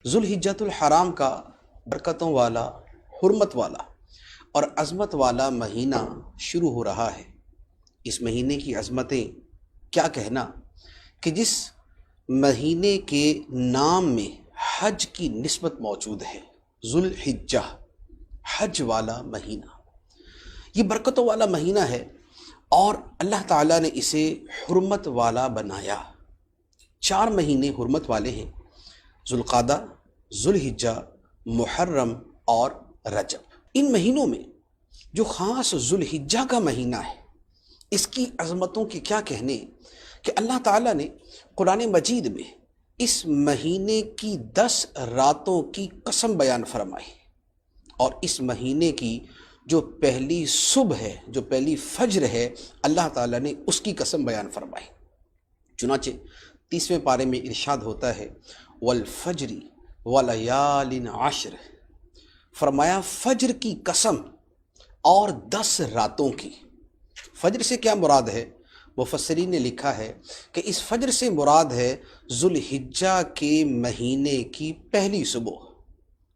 ذوالحجۃ الحرام کا برکتوں والا، حرمت والا اور عظمت والا مہینہ شروع ہو رہا ہے۔ اس مہینے کی عظمتیں کیا کہنا کہ جس مہینے کے نام میں حج کی نسبت موجود ہے۔ ذوالحجہ، حج والا مہینہ، یہ برکتوں والا مہینہ ہے اور اللہ تعالیٰ نے اسے حرمت والا بنایا۔ 4 مہینے حرمت والے ہیں: ذوالقعدہ، ذوالحجہ، محرم اور رجب۔ ان مہینوں میں جو خاص ذوالحجہ کا مہینہ ہے، اس کی عظمتوں کی کیا کہنے کہ اللہ تعالیٰ نے قرآن مجید میں اس مہینے کی 10 راتوں کی قسم بیان فرمائی، اور اس مہینے کی جو پہلی صبح ہے، جو پہلی فجر ہے، اللہ تعالیٰ نے اس کی قسم بیان فرمائی۔ چنانچہ 30ویں پارے میں ارشاد ہوتا ہے والفجر ولیال عشر، فرمایا فجر کی قسم اور 10 راتوں کی۔ فجر سے کیا مراد ہے؟ مفسرین نے لکھا ہے کہ اس فجر سے مراد ہے ذوالحجہ کے مہینے کی پہلی صبح،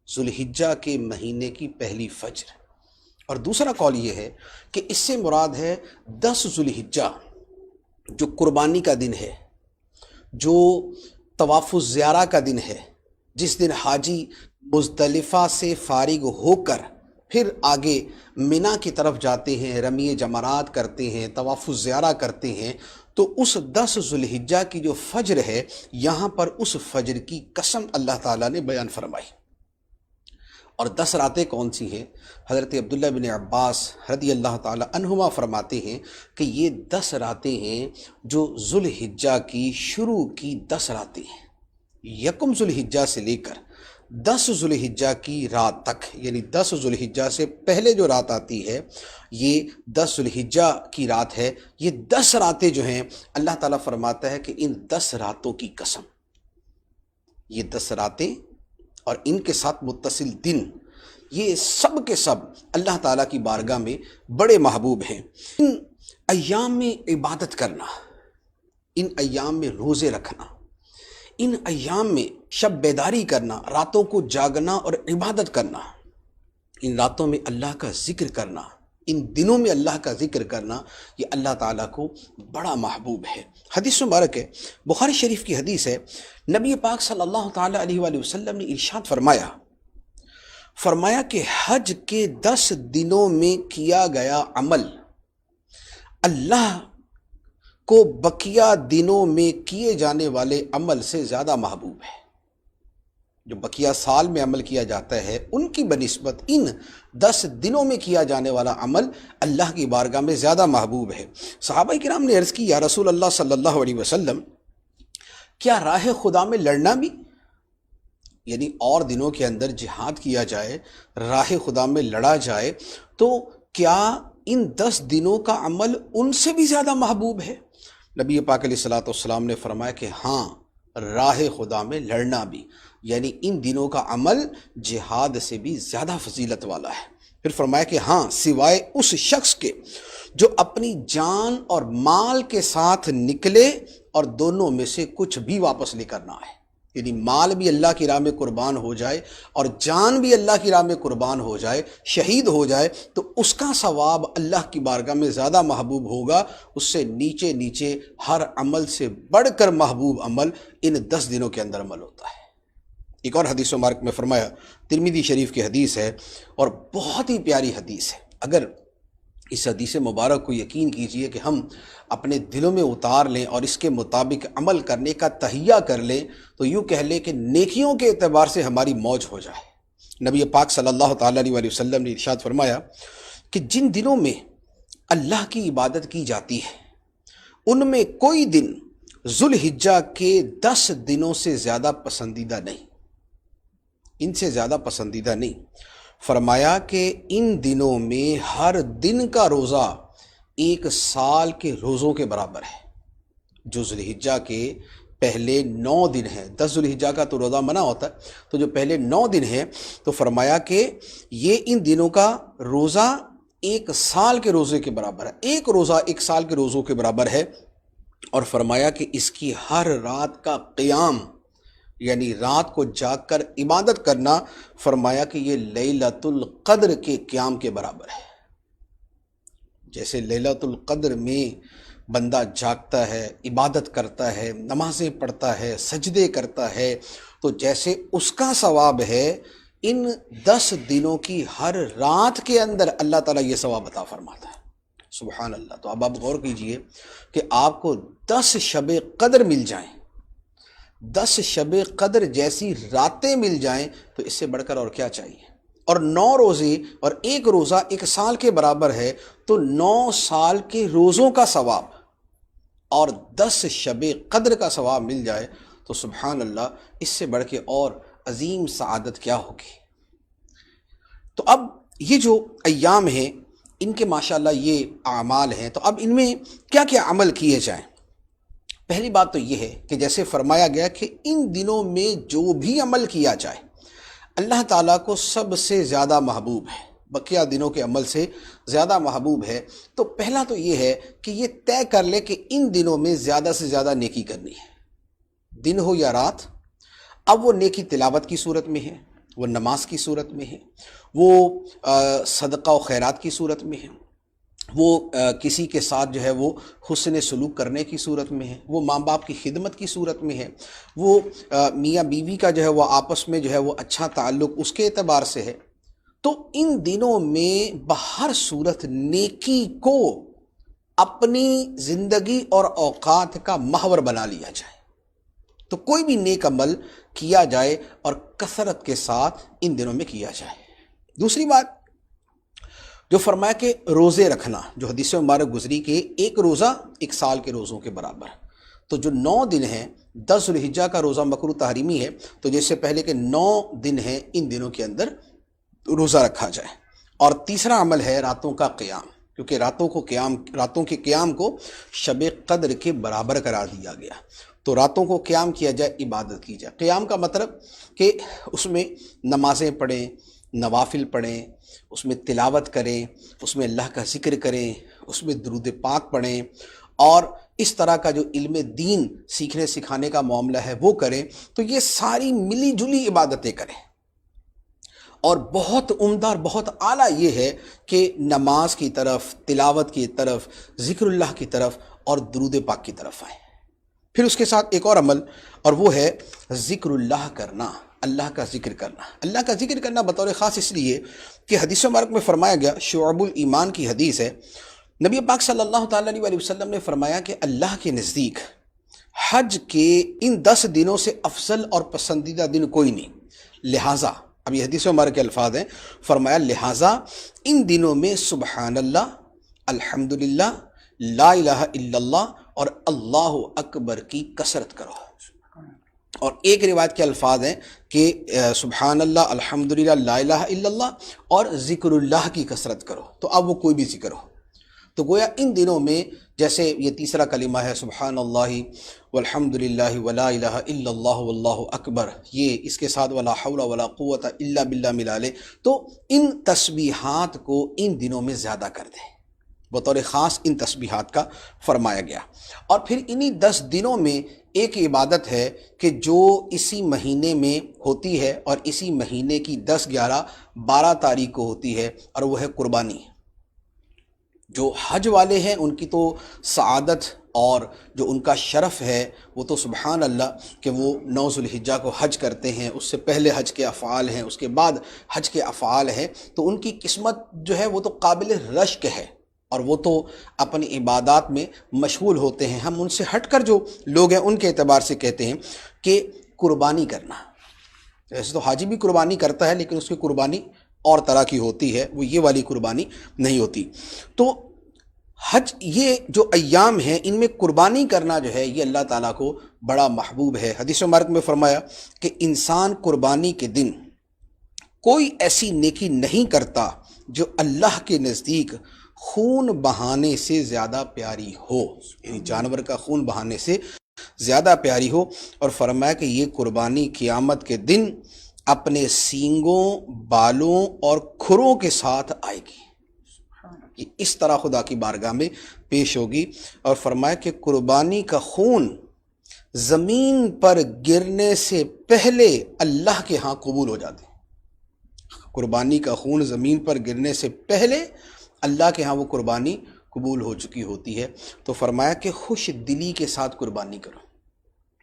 ذوالحجہ کے مہینے کی پہلی فجر۔ اور دوسرا قول یہ ہے کہ اس سے مراد ہے 10 ذوالحجہ، جو قربانی کا دن ہے، جو طواف الزیارہ کا دن ہے، جس دن حاجی مزدلفہ سے فارغ ہو کر پھر آگے منی کی طرف جاتے ہیں، رمی جمرات کرتے ہیں، طواف الزیارہ کرتے ہیں۔ تو اس 10 ذوالحجہ کی جو فجر ہے، یہاں پر اس فجر کی قسم اللہ تعالیٰ نے بیان فرمائی۔ اور 10 راتیں کون سی ہیں؟ حضرت عبداللہ بن عباس رضی اللہ تعالیٰ عنہما فرماتے ہیں کہ یہ 10 راتیں ہیں جو ذوالحجہ کی شروع کی 10 راتیں ہیں۔ یکم ذوالحجہ سے لے کر 10 ذوالحجہ کی رات تک، یعنی 10 ذوالحجہ سے پہلے جو رات آتی ہے، یہ 10 ذوالحجہ کی رات ہے۔ یہ 10 راتیں جو ہیں، اللہ تعالیٰ فرماتا ہے کہ ان 10 راتوں کی قسم، یہ 10 راتیں اور ان کے ساتھ متصل دن، یہ سب کے سب اللہ تعالیٰ کی بارگاہ میں بڑے محبوب ہیں۔ ان ایام میں عبادت کرنا، ان ایام میں روزے رکھنا، ان ایام میں شب بیداری کرنا، راتوں کو جاگنا اور عبادت کرنا، ان راتوں میں اللہ کا ذکر کرنا، ان دنوں میں اللہ کا ذکر کرنا، یہ اللہ تعالیٰ کو بڑا محبوب ہے۔ حدیث مبارک ہے، بخاری شریف کی حدیث ہے، نبی پاک صلی اللہ تعالیٰ علیہ وآلہ وسلم نے ارشاد فرمایا کہ حج کے 10 دنوں میں کیا گیا عمل اللہ کو بقیہ دنوں میں کیے جانے والے عمل سے زیادہ محبوب ہے۔ جو بقیہ سال میں عمل کیا جاتا ہے، ان کی بنسبت ان 10 دنوں میں کیا جانے والا عمل اللہ کی بارگاہ میں زیادہ محبوب ہے۔ صحابہ کرام نے عرض کی، یا رسول اللہ صلی اللہ علیہ وسلم، کیا راہ خدا میں لڑنا بھی، یعنی اور دنوں کے اندر جہاد کیا جائے، راہ خدا میں لڑا جائے، تو کیا ان 10 دنوں کا عمل ان سے بھی زیادہ محبوب ہے؟ نبی پاک علیہ الصلوۃ والسلام نے فرمایا کہ ہاں، راہ خدا میں لڑنا بھی، یعنی ان دنوں کا عمل جہاد سے بھی زیادہ فضیلت والا ہے۔ پھر فرمایا کہ ہاں، سوائے اس شخص کے جو اپنی جان اور مال کے ساتھ نکلے اور دونوں میں سے کچھ بھی واپس لے کر نہ آئے، یعنی مال بھی اللہ کی راہ میں قربان ہو جائے اور جان بھی اللہ کی راہ میں قربان ہو جائے، شہید ہو جائے، تو اس کا ثواب اللہ کی بارگاہ میں زیادہ محبوب ہوگا۔ اس سے نیچے نیچے ہر عمل سے بڑھ کر محبوب عمل ان 10 دنوں کے اندر عمل ہوتا ہے۔ ایک اور حدیث مبارک میں فرمایا، ترمذی شریف کی حدیث ہے اور بہت ہی پیاری حدیث ہے۔ اگر اس حدیث مبارک کو یقین کیجئے کہ ہم اپنے دلوں میں اتار لیں اور اس کے مطابق عمل کرنے کا تہیہ کر لیں، تو یوں کہہ لیں کہ نیکیوں کے اعتبار سے ہماری موج ہو جائے۔ نبی پاک صلی اللہ تعالیٰ علیہ وسلم نے ارشاد فرمایا کہ جن دنوں میں اللہ کی عبادت کی جاتی ہے، ان میں کوئی دن ذوالحجہ کے 10 دنوں سے زیادہ پسندیدہ نہیں، ان سے زیادہ پسندیدہ نہیں۔ فرمایا کہ ان دنوں میں ہر دن کا روزہ 1 سال کے روزوں کے برابر ہے۔ جو ذوالحجہ کے پہلے 9 دن ہیں، 10 ذوالحجہ کا تو روزہ منع ہوتا ہے، تو جو پہلے 9 دن ہیں، تو فرمایا کہ یہ ان دنوں کا روزہ 1 سال کے روزے کے برابر ہے، ایک روزہ 1 سال کے روزوں کے برابر ہے۔ اور فرمایا کہ اس کی ہر رات کا قیام، یعنی رات کو جاگ کر عبادت کرنا، فرمایا کہ یہ لیلۃ القدر کے قیام کے برابر ہے۔ جیسے لیلۃ القدر میں بندہ جاگتا ہے، عبادت کرتا ہے، نمازیں پڑھتا ہے، سجدے کرتا ہے، تو جیسے اس کا ثواب ہے، ان 10 دنوں کی ہر رات کے اندر اللہ تعالیٰ یہ ثواب عطا فرماتا ہے۔ سبحان اللہ۔ تو اب آپ غور کیجئے کہ آپ کو 10 شب قدر مل جائیں، 10 شب قدر جیسی راتیں مل جائیں، تو اس سے بڑھ کر اور کیا چاہیے؟ اور 9 روزے اور 1 روزہ 1 سال کے برابر ہے، تو 9 سال کے روزوں کا ثواب اور 10 شب قدر کا ثواب مل جائے، تو سبحان اللہ، اس سے بڑھ کے اور عظیم سعادت کیا ہوگی۔ تو اب یہ جو ایام ہیں، ان کے ماشاءاللہ یہ اعمال ہیں، تو اب ان میں کیا کیا عمل کیے جائیں؟ پہلی بات تو یہ ہے کہ جیسے فرمایا گیا کہ ان دنوں میں جو بھی عمل کیا جائے اللہ تعالیٰ کو سب سے زیادہ محبوب ہے، بقیہ دنوں کے عمل سے زیادہ محبوب ہے۔ تو پہلا تو یہ ہے کہ یہ طے کر لے کہ ان دنوں میں زیادہ سے زیادہ نیکی کرنی ہے، دن ہو یا رات۔ اب وہ نیکی تلاوت کی صورت میں ہے، وہ نماز کی صورت میں ہے، وہ صدقہ و خیرات کی صورت میں ہے، وہ کسی کے ساتھ جو ہے وہ حسن سلوک کرنے کی صورت میں ہے، وہ ماں باپ کی خدمت کی صورت میں ہے، وہ میاں بیوی کا جو ہے وہ آپس میں جو ہے وہ اچھا تعلق اس کے اعتبار سے ہے۔ تو ان دنوں میں بہر صورت نیکی کو اپنی زندگی اور اوقات کا محور بنا لیا جائے، تو کوئی بھی نیک عمل کیا جائے اور کثرت کے ساتھ ان دنوں میں کیا جائے۔ دوسری بات جو فرمایا کہ روزے رکھنا، جو حدیث مبارک گزری کہ 1 روزہ 1 سال کے روزوں کے برابر، تو جو 9 دن ہیں، 10 ذوالحجہ کا روزہ مکروہ تحریمی ہے، تو جیسے پہلے کہ 9 دن ہیں، ان دنوں کے اندر روزہ رکھا جائے۔ اور تیسرا عمل ہے راتوں کا قیام، کیونکہ راتوں کے قیام کو شب قدر کے برابر قرار دیا گیا، تو راتوں کو قیام کیا جائے، عبادت کی جائے۔ قیام کا مطلب کہ اس میں نمازیں پڑھیں، نوافل پڑھیں، اس میں تلاوت کریں، اس میں اللہ کا ذکر کریں، اس میں درود پاک پڑھیں، اور اس طرح کا جو علم دین سیکھنے سکھانے کا معاملہ ہے وہ کریں۔ تو یہ ساری ملی جلی عبادتیں کریں، اور بہت عمدہ اور بہت اعلیٰ یہ ہے کہ نماز کی طرف، تلاوت کی طرف، ذکر اللہ کی طرف اور درود پاک کی طرف آئیں۔ پھر اس کے ساتھ ایک اور عمل، اور وہ ہے ذکر اللہ کرنا، اللہ کا ذکر کرنا۔ اللہ کا ذکر کرنا بطور خاص اس لیے کہ حدیث مبارک میں فرمایا گیا، شعب الایمان کی حدیث ہے، نبی پاک صلی اللہ تعالیٰ علیہ وسلم نے فرمایا کہ اللہ کے نزدیک حج کے ان 10 دنوں سے افضل اور پسندیدہ دن کوئی نہیں، لہٰذا، اب یہ حدیث مبارک کے الفاظ ہیں، فرمایا لہٰذا ان دنوں میں سبحان اللہ، الحمدللہ، لا الہ الا اللہ اور اللہ اکبر کی کثرت کرو۔ اور ایک روایت کے الفاظ ہیں کہ سبحان اللہ، الحمدللہ، لا الہ الا اللہ اور ذکر اللہ کی کثرت کرو، تو اب وہ کوئی بھی ذکر ہو۔ تو گویا ان دنوں میں جیسے یہ تیسرا کلمہ ہے سبحان اللہ والحمدللہ ولا الہ الا اللہ واللہ اکبر، یہ اس کے ساتھ ولا حول ولا قوت الا باللہ ملا لے، تو ان تسبیحات کو ان دنوں میں زیادہ کر دیں، بطور خاص ان تسبیحات کا فرمایا گیا۔ اور پھر انہی 10 دنوں میں ایک عبادت ہے کہ جو اسی مہینے میں ہوتی ہے، اور اسی مہینے کی 10، 11، 12 تاریخ کو ہوتی ہے، اور وہ ہے قربانی۔ جو حج والے ہیں ان کی تو سعادت اور جو ان کا شرف ہے وہ تو سبحان اللہ کہ وہ 9 ذوالحجہ کو حج کرتے ہیں، اس سے پہلے حج کے افعال ہیں، اس کے بعد حج کے افعال ہیں، تو ان کی قسمت جو ہے وہ تو قابل رشک ہے، اور وہ تو اپنی عبادات میں مشغول ہوتے ہیں۔ ہم ان سے ہٹ کر جو لوگ ہیں ان کے اعتبار سے کہتے ہیں کہ قربانی کرنا، ایسے تو حاجی بھی قربانی کرتا ہے، لیکن اس کی قربانی اور طرح کی ہوتی ہے، وہ یہ والی قربانی نہیں ہوتی۔ تو حج، یہ جو ایام ہیں ان میں قربانی کرنا جو ہے یہ اللہ تعالیٰ کو بڑا محبوب ہے۔ حدیث مبارک میں فرمایا کہ انسان قربانی کے دن کوئی ایسی نیکی نہیں کرتا جو اللہ کے نزدیک خون بہانے سے زیادہ پیاری ہو، یعنی جانور کا خون بہانے سے زیادہ پیاری ہو۔ اور فرمایا کہ یہ قربانی قیامت کے دن اپنے سینگوں، بالوں اور کھروں کے ساتھ آئے گی، یہ اس طرح خدا کی بارگاہ میں پیش ہوگی۔ اور فرمایا کہ قربانی کا خون زمین پر گرنے سے پہلے اللہ کے ہاں قبول ہو جاتے ہیں۔ قربانی کا خون زمین پر گرنے سے پہلے اللہ کے ہاں وہ قربانی قبول ہو چکی ہوتی ہے۔ تو فرمایا کہ خوش دلی کے ساتھ قربانی کرو،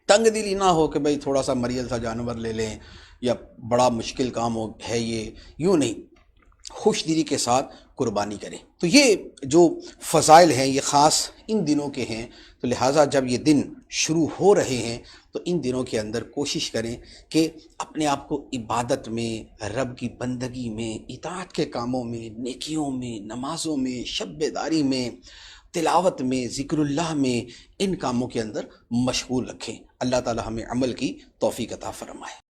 تنگ دلی نہ ہو کہ بھئی تھوڑا سا مریل سا جانور لے لیں یا بڑا مشکل کام ہے یہ، یوں نہیں، خوش دلی کے ساتھ قربانی کریں۔ تو یہ جو فضائل ہیں یہ خاص ان دنوں کے ہیں، تو لہٰذا جب یہ دن شروع ہو رہے ہیں تو ان دنوں کے اندر کوشش کریں کہ اپنے آپ کو عبادت میں، رب کی بندگی میں، اطاعت کے کاموں میں، نیکیوں میں، نمازوں میں، شب بیداری میں، تلاوت میں، ذکر اللہ میں، ان کاموں کے اندر مشغول رکھیں۔ اللہ تعالی ہمیں عمل کی توفیق عطا فرمائے۔